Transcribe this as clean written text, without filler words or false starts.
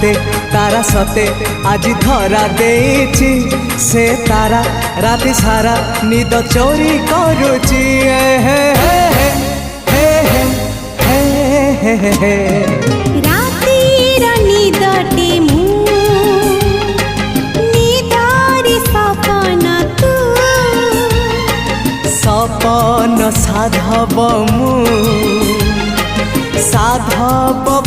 हाते तारा सते आज धरा देछि से तारा राति सारा निद चोरी करुछि हे हे हे हे हे हे हे रातिर निदटे मु निदारी सपन तू सपन साधव मु साधव